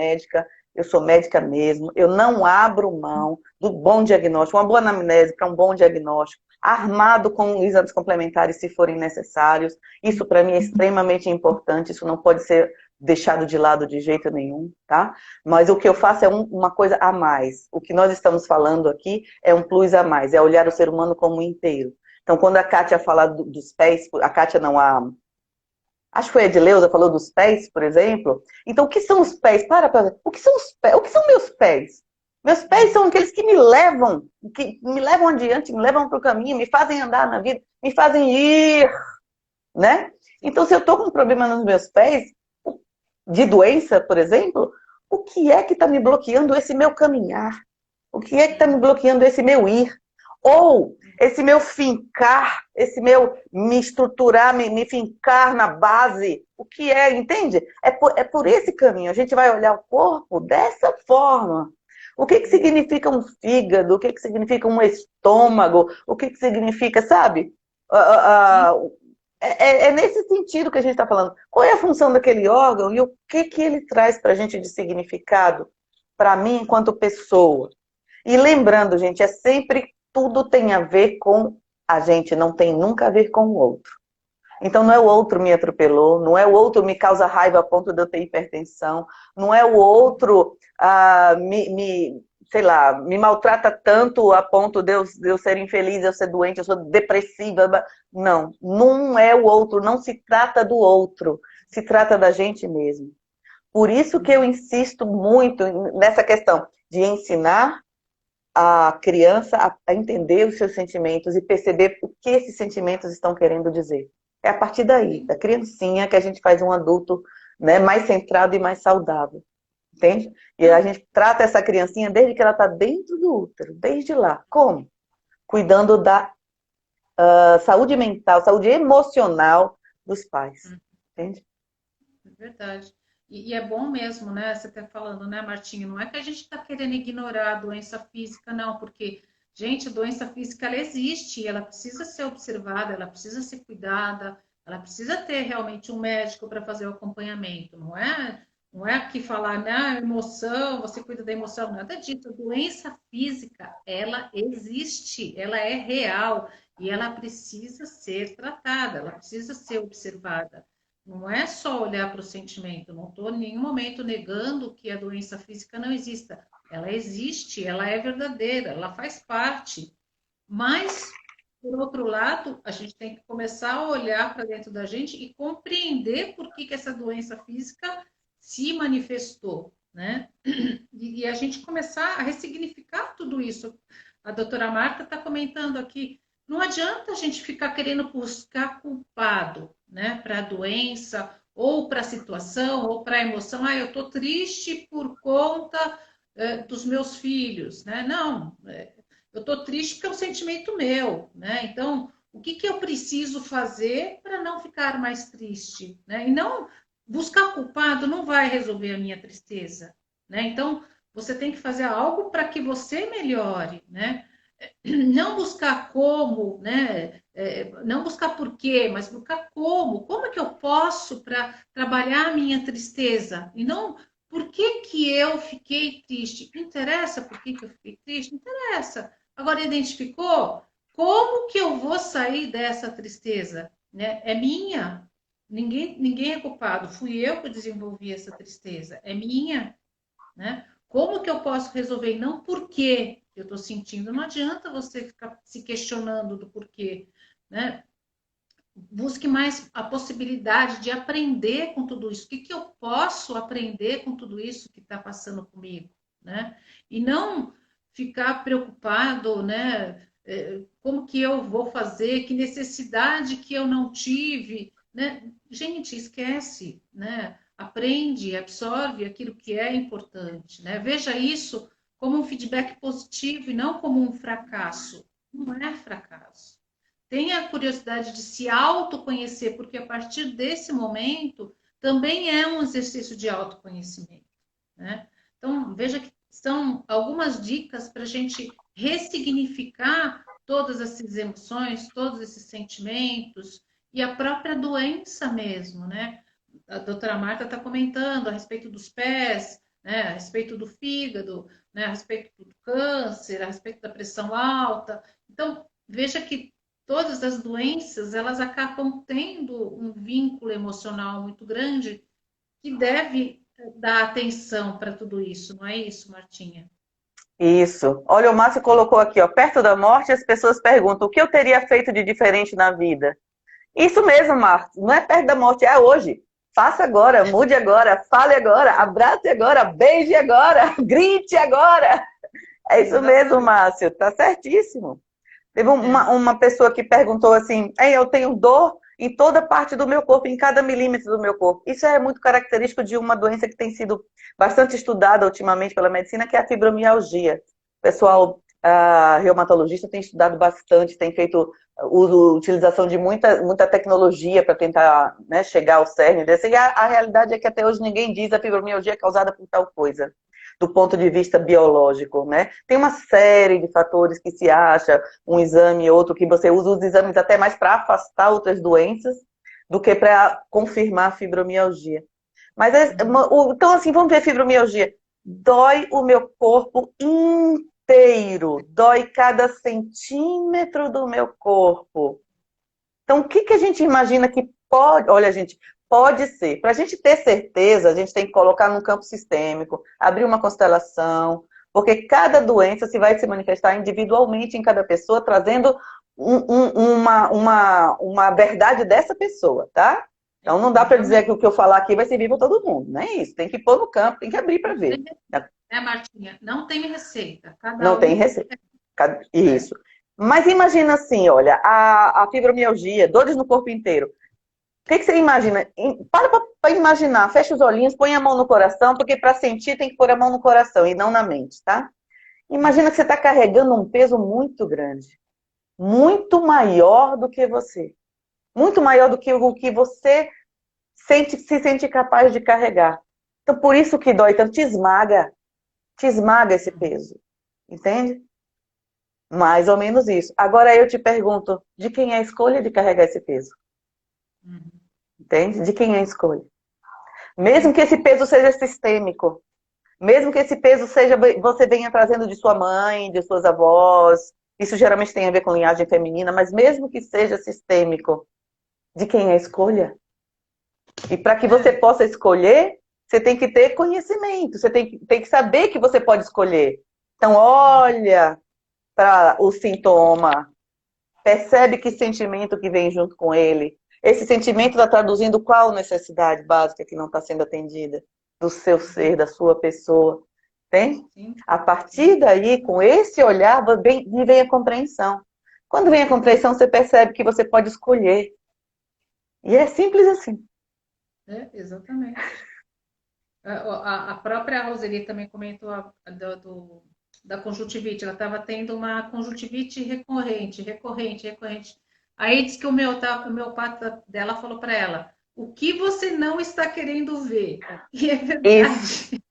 médica mesmo, eu não abro mão do bom diagnóstico, uma boa anamnese para um bom diagnóstico, armado com exames complementares se forem necessários. Isso para mim é extremamente importante, isso não pode ser deixado de lado de jeito nenhum, tá? Mas o que eu faço é uma coisa a mais. O que nós estamos falando aqui é um plus a mais, é olhar o ser humano como um inteiro. Então, quando a Kátia fala dos pés, a Kátia não, acho que foi a Edileuza, falou dos pés, por exemplo. Então, o que são os pés? O que são os pés? O que são meus pés? Meus pés são aqueles que me levam adiante, me levam para o caminho, me fazem andar na vida, me fazem ir, né? Então, se eu estou com um problema nos meus pés, de doença, por exemplo, o que é que está me bloqueando esse meu caminhar? O que é que está me bloqueando esse meu ir? Ou esse meu fincar, esse meu me estruturar, me fincar na base, o que é, entende? É por esse caminho. A gente vai olhar o corpo dessa forma. O que significa um fígado? O que significa um estômago? O que significa, sabe? É nesse sentido que a gente está falando. Qual é a função daquele órgão e o que ele traz para a gente de significado para mim enquanto pessoa? E lembrando, gente, é sempre tudo tem a ver com a gente, não tem nunca a ver com o outro. Então não é o outro me atropelou, não é o outro me causa raiva a ponto de eu ter hipertensão, não é o outro sei lá, me maltrata tanto a ponto de eu ser infeliz, eu ser doente, eu sou depressiva. Não, não é o outro, não se trata do outro, se trata da gente mesmo. Por isso que eu insisto muito nessa questão de ensinar a criança a entender os seus sentimentos e perceber o que esses sentimentos estão querendo dizer. É a partir daí, da criancinha, que a gente faz um adulto, né, mais centrado e mais saudável. Entende? E a gente trata essa criancinha desde que ela está dentro do útero, desde lá. Como? Cuidando da saúde mental, saúde emocional dos pais. Entende? É verdade. E é bom mesmo, né? Você está falando, né, Martinho? Não é que a gente está querendo ignorar a doença física, não, porque, gente, a doença física, ela existe, ela precisa ser observada, ela precisa ser cuidada, ela precisa ter realmente um médico para fazer o acompanhamento, não é? Não é aqui falar, né, emoção, você cuida da emoção, nada disso. A doença física, ela existe, ela é real e ela precisa ser tratada, ela precisa ser observada. Não é só olhar para o sentimento, não estou em nenhum momento negando que a doença física não exista. Ela existe, ela é verdadeira, ela faz parte. Mas, por outro lado, a gente tem que começar a olhar para dentro da gente e compreender por que essa doença física se manifestou, né? E a gente começar a ressignificar tudo isso. A doutora Marta está comentando aqui, não adianta a gente ficar querendo buscar culpado, né, para a doença, ou para a situação, ou para a emoção. Ah, eu estou triste por conta dos meus filhos, né? Não, eu estou triste porque é um sentimento meu, né? Então, o que eu preciso fazer para não ficar mais triste, né? E não buscar culpado não vai resolver a minha tristeza, né? Então, você tem que fazer algo para que você melhore, né? Não buscar como, né? Não buscar por quê, mas buscar como. Como é que eu posso para trabalhar a minha tristeza? E não por que eu fiquei triste. Interessa por que eu fiquei triste? Interessa. Agora, identificou? Como que eu vou sair dessa tristeza? Né? É minha. Ninguém é culpado. Fui eu que desenvolvi essa tristeza. É minha. Né? Como que eu posso resolver? E não por que eu estou sentindo. Não adianta você ficar se questionando do porquê. Né? Busque mais a possibilidade de aprender com tudo isso. O que eu posso aprender com tudo isso que está passando comigo? Né? E não ficar preocupado, né? Como que eu vou fazer? Que necessidade que eu não tive? Né? Gente, esquece, né? Aprende, absorve aquilo que é importante, né? Veja isso como um feedback positivo e não como um fracasso. Não é fracasso. Tenha a curiosidade de se autoconhecer, porque a partir desse momento também é um exercício de autoconhecimento, né? Então, veja que são algumas dicas para a gente ressignificar todas essas emoções, todos esses sentimentos e a própria doença mesmo, né? A doutora Marta está comentando a respeito dos pés, né? A respeito do fígado, né? A respeito do câncer, a respeito da pressão alta. Então, veja que todas as doenças, elas acabam tendo um vínculo emocional muito grande que deve dar atenção para tudo isso, não é isso, Martinha? Isso. Olha, o Márcio colocou aqui, ó, perto da morte as pessoas perguntam o que eu teria feito de diferente na vida. Isso mesmo, Márcio. Não é perto da morte, é hoje. Faça agora, mude agora, fale agora, abrace agora, beije agora, grite agora. É isso mesmo, Márcio. Tá certíssimo. Teve uma pessoa que perguntou assim, eu tenho dor em toda parte do meu corpo, em cada milímetro do meu corpo. Isso é muito característico de uma doença que tem sido bastante estudada ultimamente pela medicina, que é a fibromialgia. O pessoal reumatologista tem estudado bastante, tem feito utilização de muita tecnologia para tentar, né, chegar ao cerne desse. E a realidade é que até hoje ninguém diz a fibromialgia é causada por tal coisa. do ponto de vista biológico, né? Tem uma série de fatores que se acha, um exame, outro, que você usa os exames até mais para afastar outras doenças do que para confirmar a fibromialgia. Mas, então, assim, vamos ver fibromialgia. Dói o meu corpo inteiro, dói cada centímetro do meu corpo. Então, o que que a gente imagina que pode... Olha, gente, pode ser. Para a gente ter certeza, a gente tem que colocar num campo sistêmico, abrir uma constelação, porque cada doença se vai se manifestar individualmente em cada pessoa, trazendo uma verdade dessa pessoa, tá? Então, não dá para dizer que o que eu falar aqui vai servir para todo mundo, não é isso. Tem que pôr no campo, tem que abrir para ver. Martinha? Não tem receita. Cada Não tem um. receita. Isso. Mas imagina assim, olha, a fibromialgia, dores no corpo inteiro. O que você imagina? Para imaginar, fecha os olhinhos, põe a mão no coração, porque para sentir tem que pôr a mão no coração e não na mente, tá? Imagina que você está carregando um peso muito grande, muito maior do que você. Muito maior do que o que você se sente capaz de carregar. Então, por isso que dói tanto, te esmaga esse peso, entende? Mais ou menos isso. Agora eu te pergunto, de quem é a escolha de carregar esse peso? Entende? De quem é a escolha? Mesmo que esse peso seja sistêmico, mesmo que esse peso seja, você venha trazendo de sua mãe, de suas avós, isso geralmente tem a ver com linhagem feminina, mas mesmo que seja sistêmico, de quem é a escolha? E para que você possa escolher, você tem que ter conhecimento, você tem que saber que você pode escolher. Então, olha para o sintoma, percebe que sentimento que vem junto com ele. Esse sentimento está traduzindo qual necessidade básica que não está sendo atendida do seu ser, da sua pessoa. Tem? A partir daí, com esse olhar, vem a compreensão. Quando vem a compreensão, você percebe que você pode escolher. E é simples assim. Exatamente. A própria Roseli também comentou da conjuntivite. Ela estava tendo uma conjuntivite recorrente. Aí diz que o homeopata dela falou para ela: o que você não está querendo ver? E é verdade.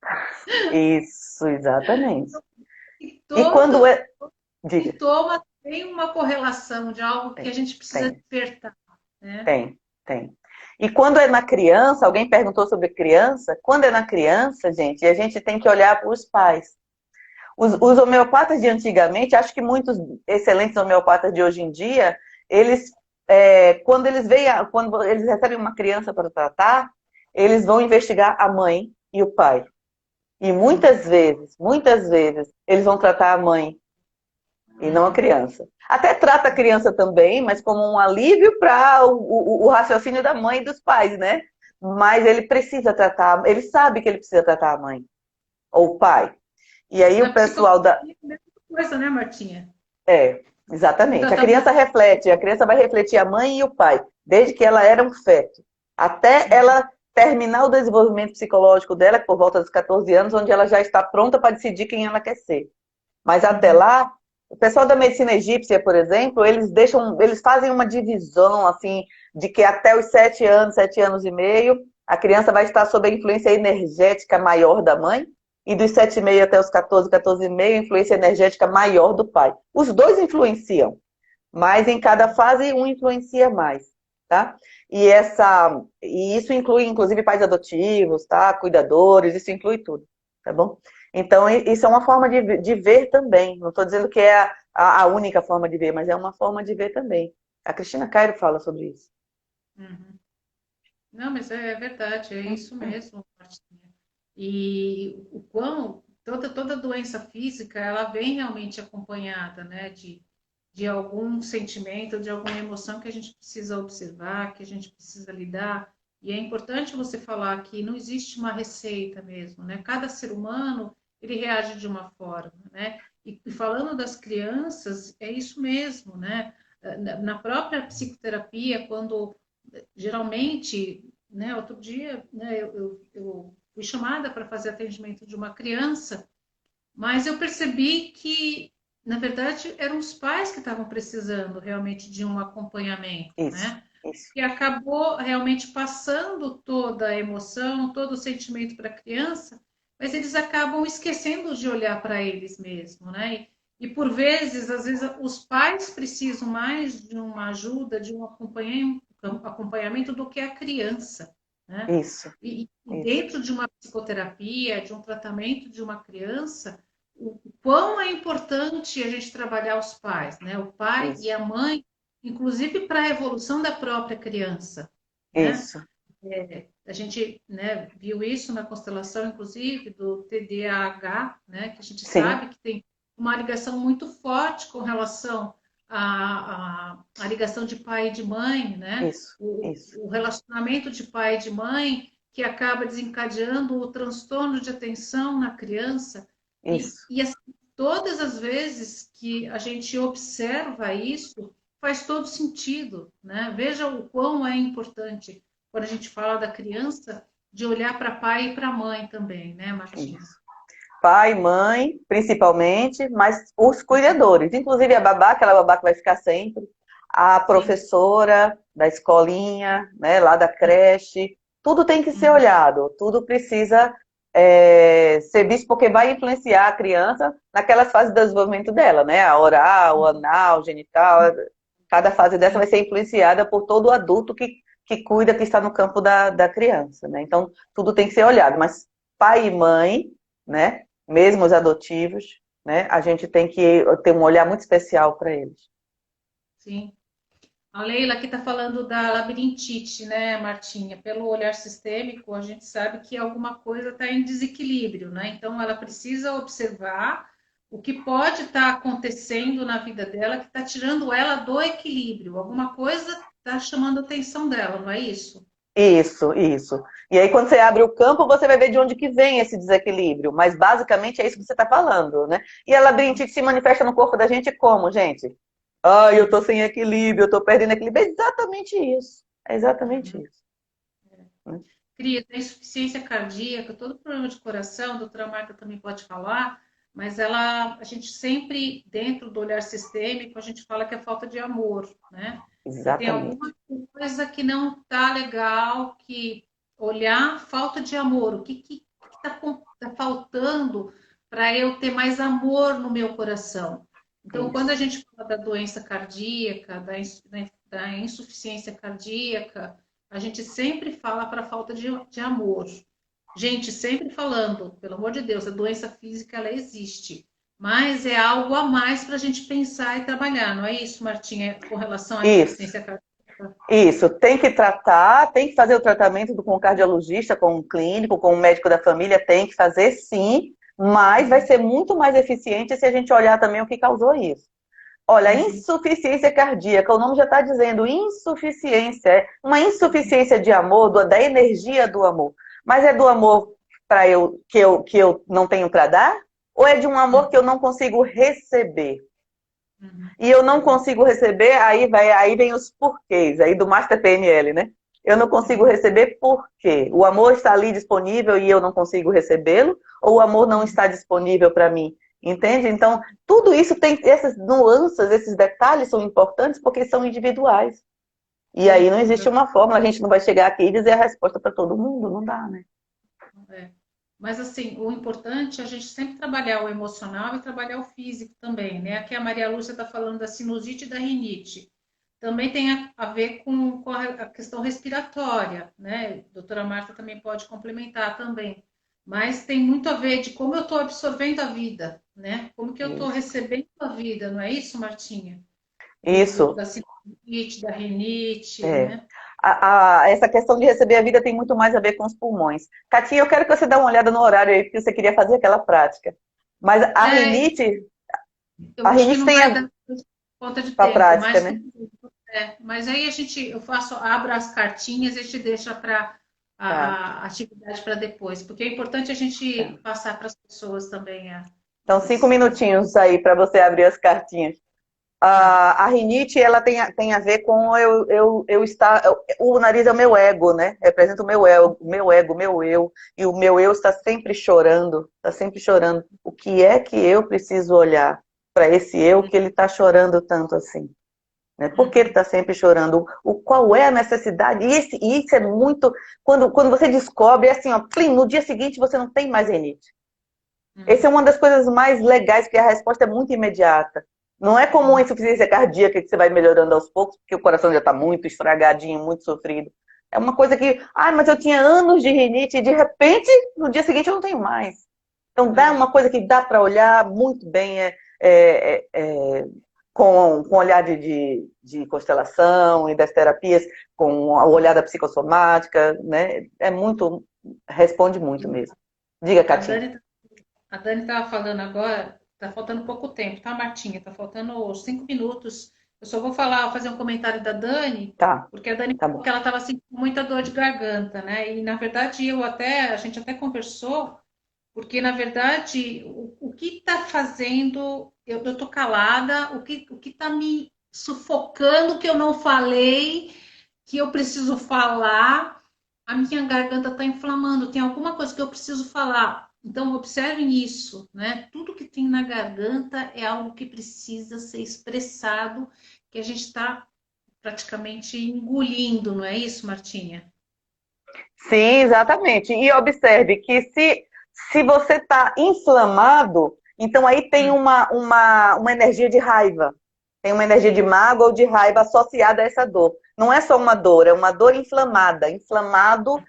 Isso, exatamente. E quando é... sintoma tem uma correlação de algo que a gente precisa despertar. Né? Tem. E quando é na criança, alguém perguntou sobre criança, quando é na criança, gente, a gente tem que olhar para os pais. Os homeopatas de antigamente, acho que muitos excelentes homeopatas de hoje em dia, eles, quando eles recebem uma criança para tratar, eles vão investigar a mãe e o pai. E muitas vezes, eles vão tratar a mãe e não a criança. Até trata a criança também, mas como um alívio para o raciocínio da mãe e dos pais, né? Mas ele precisa tratar, ele sabe que ele precisa tratar a mãe ou o pai. E aí o pessoal da... coisa, né, Martinha? Exatamente. A criança vai refletir a mãe e o pai, desde que ela era um feto, até ela terminar o desenvolvimento psicológico dela, por volta dos 14 anos, onde ela já está pronta para decidir quem ela quer ser. Mas até lá, o pessoal da medicina egípcia, por exemplo, eles fazem uma divisão, assim, de que até os 7 anos e meio, a criança vai estar sob a influência energética maior da mãe, e dos 7,5 até os 14 e meio, influência energética maior do pai. Os dois influenciam, mas em cada fase um influencia mais, tá? E isso inclui, inclusive, pais adotivos, tá? Cuidadores, isso inclui tudo, tá bom? Então, isso é uma forma de ver também. Não estou dizendo que é a única forma de ver, mas é uma forma de ver também. A Cristina Cairo fala sobre isso. Uhum. Não, mas é verdade, é isso mesmo, Martinha. E o quão toda doença física, ela vem realmente acompanhada, né, de algum sentimento, de alguma emoção que a gente precisa observar, que a gente precisa lidar. E é importante você falar que não existe uma receita mesmo, né? Cada ser humano, ele reage de uma forma, né? E falando das crianças, é isso mesmo, né? Na própria psicoterapia, quando geralmente, né, outro dia, né, eu fui chamada para fazer atendimento de uma criança, mas eu percebi que, na verdade, eram os pais que estavam precisando realmente de um acompanhamento, né? E acabou realmente passando toda a emoção, todo o sentimento para a criança, mas eles acabam esquecendo de olhar para eles mesmos, né? E por vezes, às vezes, os pais precisam mais de uma ajuda, de um acompanhamento do que a criança, né? Isso, E isso, dentro de uma psicoterapia, de um tratamento de uma criança, o quão é importante a gente trabalhar os pais, né? O pai e isso, a mãe, inclusive para a evolução da própria criança, né? isso. A gente, né, viu isso na constelação, inclusive, do TDAH, né, que a gente Sim, sabe que tem uma ligação muito forte com relação à ligação de pai e de mãe, né? isso, O, isso, o relacionamento de pai e de mãe que acaba desencadeando o transtorno de atenção na criança. isso. E assim, todas as vezes que a gente observa isso, faz todo sentido, né? Veja o quão é importante quando a gente fala da criança, de olhar para pai e para mãe também, né, Martinha? Isso. Pai, mãe, principalmente, mas os cuidadores, inclusive a babá, aquela babá que vai ficar sempre, a Sim. professora da escolinha, né, lá da creche, tudo tem que ser Uhum. olhado, tudo precisa ser visto, porque vai influenciar a criança naquelas fases do desenvolvimento dela, né, a oral, a anal, genital, cada fase dessa Sim. vai ser influenciada por todo adulto que cuida, que está no campo da criança, né, então tudo tem que ser olhado, mas pai e mãe, né, mesmo os adotivos, né, a gente tem que ter um olhar muito especial para eles. Sim. A Leila aqui está falando da labirintite, né, Martinha? Pelo olhar sistêmico, a gente sabe que alguma coisa está em desequilíbrio, né? Então, ela precisa observar o que pode estar acontecendo na vida dela que está tirando ela do equilíbrio. Alguma coisa está chamando a atenção dela, não é isso? Isso, isso. E aí, quando você abre o campo, você vai ver de onde que vem esse desequilíbrio. Mas, basicamente, é isso que você está falando, né? E a labirintite se manifesta no corpo da gente como, gente? Ai, eu tô sem equilíbrio, eu tô perdendo equilíbrio. É exatamente isso. É exatamente Uhum. isso. Né? Cria tem insuficiência cardíaca, todo problema de coração, a doutora Marta também pode falar, mas a gente sempre, dentro do olhar sistêmico, a gente fala que é falta de amor, né? Então tem Exatamente. alguma coisa que não tá legal, que olhar falta de amor, o que tá faltando para eu ter mais amor no meu coração? Então, quando a Isso. gente fala da doença cardíaca, da insuficiência cardíaca, a gente sempre fala para a falta de amor. Gente, sempre falando, pelo amor de Deus, a doença física ela existe, mas é algo a mais para a gente pensar e trabalhar, não é isso, Martinha, com relação à Isso. insuficiência cardíaca? Isso, tem que tratar, tem que fazer o tratamento com o cardiologista, com o clínico, com o médico da família, tem que fazer sim, mas vai ser muito mais eficiente se a gente olhar também o que causou isso. Olha, Uhum. insuficiência cardíaca, o nome já está dizendo insuficiência, é uma insuficiência de amor, da energia do amor. Mas é do amor para eu não tenho para dar? Ou é de um amor que eu não consigo receber? Uhum. E eu não Uhum. consigo receber, aí vem os porquês, aí do Master PNL, né? Eu não consigo Uhum. receber por quê? O amor está ali disponível e eu não consigo recebê-lo, ou o amor não Uhum. está disponível para mim? Entende? Então, tudo isso tem essas nuances, esses detalhes são importantes porque são individuais. E aí Sim, não existe uma fórmula, a gente não vai chegar aqui e dizer a resposta para todo mundo, não dá, né? é. Mas assim, o importante é a gente sempre trabalhar o emocional e trabalhar o físico também, né? Aqui a Maria Lúcia está falando da sinusite e da rinite. Também tem a ver com a questão respiratória, né? A doutora Marta também pode complementar também. Mas tem muito a ver de como eu estou absorvendo a vida, né? Como que eu estou Isso. recebendo a vida, não é isso, Martinha? Isso. Da sinusite, da rinite, É. né? Essa questão de receber a vida tem muito mais a ver com os pulmões. Catinha, eu quero que você dê uma olhada no horário aí, porque você queria fazer aquela prática. Mas É, eu a acho que rinite não tem vai a, dar conta de a tempo, prática, mas né? mas aí eu abro as cartinhas e a gente deixa para Tá, a atividade para depois, porque é importante a gente tá. passar para as pessoas também Então, 5 minutinhos aí para você abrir as cartinhas. tá. A rinite, ela tem a ver com eu estar. O nariz é o meu ego, né? Representa o meu eu. E o meu eu está sempre chorando, está sempre chorando. O que é que eu preciso olhar para esse eu que ele está chorando tanto assim? Né? Por que ele está sempre chorando? Qual é a necessidade? E isso é muito... Quando você descobre, é assim, ó, plim, no dia seguinte você não tem mais rinite. Essa é uma das coisas mais legais, porque a resposta é muito imediata. Não é como uma insuficiência cardíaca que você vai melhorando aos poucos, porque o coração já está muito estragadinho, muito sofrido. É uma coisa que, mas eu tinha anos de rinite e de repente, no dia seguinte eu não tenho mais. Então dá uma coisa que dá para olhar muito bem, com o olhar de constelação e das terapias, com o olhar da psicossomática, né? Responde muito mesmo. Diga, A Catinha. Dani, a Dani estava falando agora, está faltando pouco tempo, tá, Martinha? Está faltando 5 minutos. Eu só vou fazer um comentário da Dani, Tá, porque a Dani tá falou bom. que ela estava sentindo muita dor de garganta, né? E na verdade a gente até conversou, porque na verdade o que está fazendo, eu estou calada, o que está me sufocando que eu não falei, que eu preciso falar, a minha garganta está inflamando, tem alguma coisa que eu preciso falar. Então, observem isso, né? Tudo que tem na garganta é algo que precisa ser expressado, que a gente está praticamente engolindo, não é isso, Martinha? Sim, exatamente. E observe que se você está inflamado, então aí tem uma energia de raiva. Tem uma energia de mágoa ou de raiva associada a essa dor. Não é só uma dor, é uma dor inflamada. Inflamado,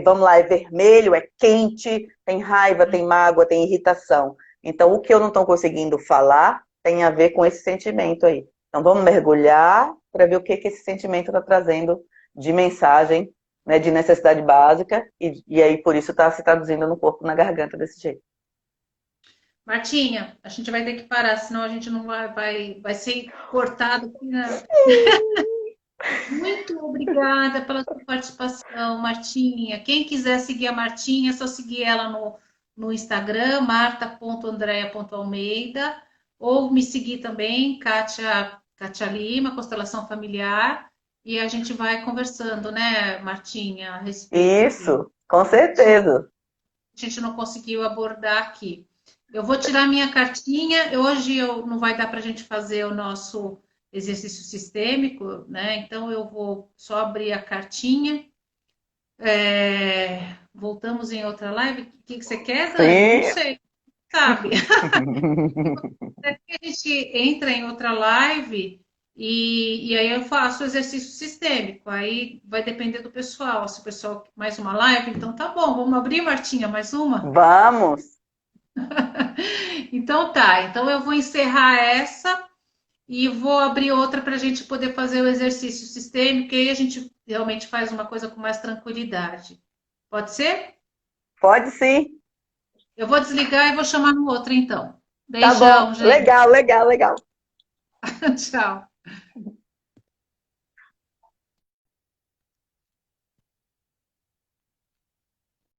vamos lá, é vermelho, é quente, tem raiva, tem mágoa, tem irritação. Então, o que eu não estou conseguindo falar tem a ver com esse sentimento aí. Então, vamos mergulhar para ver o que esse sentimento está trazendo de mensagem, né, de necessidade básica, e aí por isso está se traduzindo no corpo, na garganta desse jeito. Martinha, a gente vai ter que parar, senão a gente não vai ser cortado aqui Muito obrigada pela sua participação, Martinha. Quem quiser seguir a Martinha, é só seguir ela no Instagram, marta.andrea.almeida, ou me seguir também, Kátia Lima, Constelação Familiar, e a gente vai conversando, né, Martinha, a respeito aqui. Isso, com certeza. A gente não conseguiu abordar aqui. Eu vou tirar minha cartinha. Hoje não vai dar para a gente fazer o nosso exercício sistêmico, né? Então eu vou só abrir a cartinha. Voltamos em outra live. O que você quer, Dani? Não Sim. sei, sabe? A gente entra em outra live e aí eu faço o exercício sistêmico. Aí vai depender do pessoal. Se o pessoal mais uma live, então tá bom. Vamos abrir, Martinha, mais uma? Vamos. Então tá, então eu vou encerrar essa e vou abrir outra para a gente poder fazer o exercício sistêmico e aí a gente realmente faz uma coisa com mais tranquilidade. Pode ser? Pode sim. Eu vou desligar e vou chamar no outro então. Tá bom. Beijão, gente. Legal, legal, legal. Tchau.